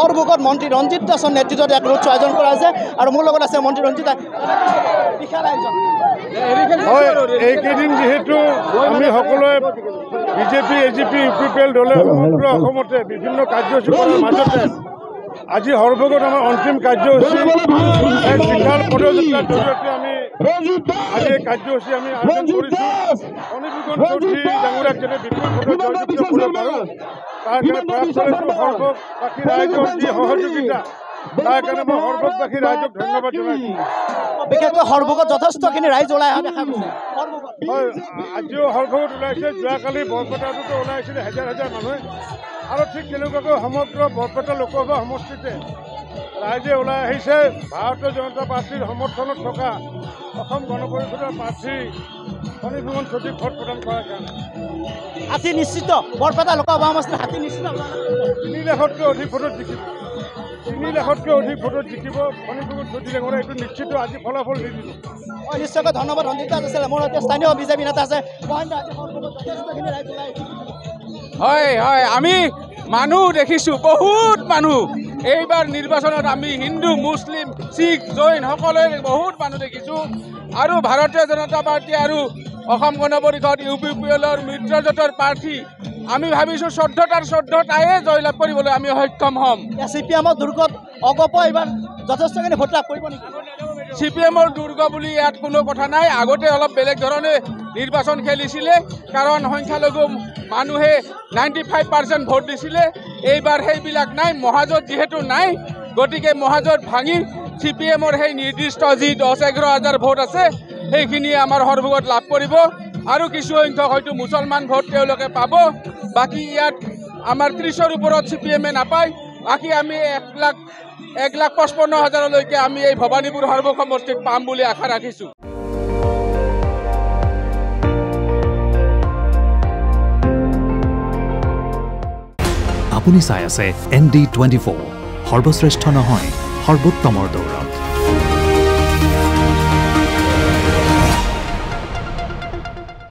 সৰভোগত মন্ত্ৰী ৰঞ্জিত দাসৰ নেতৃত্বত এক ৰোড শ্ব' আয়োজন কৰা হৈছে আৰু মোৰ লগত আছে মন্ত্ৰী ৰঞ্জিত দাস বিশাল আয়োজন হয় এইকেইদিন যেহেতু আমি সকলোৱে বিজেপি এজিপি ইউপিপিএল দলে সমগ্ৰ অসমতে বিভিন্ন কাৰ্যসূচী কৰাৰ মাজতে আজি সৰভোগত আমাৰ অন্তিম কাৰ্যসূচী এক বিশাল পদযাত্ৰাৰ জৰিয়তে আমি আজি এই কাৰ্যসূচী আমি আয়োজন কৰিছোঁ অনিবুগন চৌধুৰী ডাঙৰীয়াক যাতে বিপুল ভোটত জয়যুক্ত কৰিব পাৰোঁ তাৰ কাৰণে প্ৰয়াস কৰিছোঁ সৰভোগবাসী ৰাইজৰ যি সহযোগিতা তাৰ কাৰণে মই সৰভোগবাসী ৰাইজক ধন্যবাদ জনাইছোঁ বিশেষকৈ সৰভোগত যথেষ্টখিনি ৰাইজ ওলাই অহা দেখা গৈছে হয় আজিও সৰভোগত ওলাইছে যোৱাকালি বৰপেটাতো ওলাইছিলে হাজাৰ হাজাৰ মানুহে আৰু ঠিক তেনেকুৱাকৈ সমগ্ৰ বৰপেটা লোকসভা সমষ্টিতে ৰাইজে ওলাই আহিছে ভাৰতীয় জনতা পাৰ্টীৰ সমৰ্থনত থকা অসম গণ পৰিষদৰ প্ৰাৰ্থী অনিবুগন চৌধুৰীক ভোট প্ৰদান কৰাৰ কাৰণে হাতী নিশ্চিত বৰপেটা লোকসভা সমষ্টিৰ হাতী নিশ্চিত 3 লাখতকৈ অধিক ভোটত জিকিব 3 লাখতকৈ অধিক ভোটত জিকিব অনিবুগন চৌধুৰী ডাঙৰীয়া এইটো নিশ্চিত আজি ফলাফল দি দিব নিশ্চয়কৈ ধন্যবাদ ৰঞ্জিত দাস আছিলে মোৰ সৈতে স্থানীয় বিজেপি নেতা আছে যথেষ্টখিনি ৰাইজ ওলাই হয় হয় আমি মানুহ দেখিছোঁ বহুত মানুহ এইবাৰ নিৰ্বাচনত আমি হিন্দু মুছলিম শিখ জৈন সকলোৱে বহুত মানুহ দেখিছোঁ আৰু ভাৰতীয় জনতা পাৰ্টী আৰু অসম গণ পৰিষদ ইউপিপিএলৰ মিত্ৰজোঁটৰ প্ৰাৰ্থী আমি ভাবিছোঁ 14টায়ে জয়লাভ কৰিবলৈ আমি সক্ষম হ'ম CPM-ৰ দুৰ্গত অগপ এইবাৰ যথেষ্টখিনি ভোট লাভ কৰিব নেকি CPM-ৰ দুৰ্গ বুলি ইয়াত কোনো কথা নাই আগতে অলপ বেলেগ ধৰণে নিৰ্বাচন খেলিছিলে কাৰণ সংখ্যালঘু মানুহে 95% ভোট দিছিলে এইবাৰ সেইবিলাক নাই মহাজোঁট যিহেতু নাই গতিকে মহাজোঁট ভাঙি CPM-ৰ সেই নিৰ্দিষ্ট যি 10-11 হাজাৰ ভোট আছে সেইখিনি আমাৰ সৰভোগত লাভ কৰিব আৰু কিছু সংখ্যক হয়তো মুছলমান ভোট তেওঁলোকে পাব বাকী ইয়াত আমাৰ 30ৰ ওপৰত CPM-এ নাপায় বাকী আমি 1,55,000লৈকে আমি এই ভবানীপুৰ সৰভোগ সমষ্টিত পাম বুলি আশা ৰাখিছোঁ আপুনি চাই আছে ND24 সৰ্বশ্ৰেষ্ঠ নহয় সৰ্বোত্তমৰ দৌৰ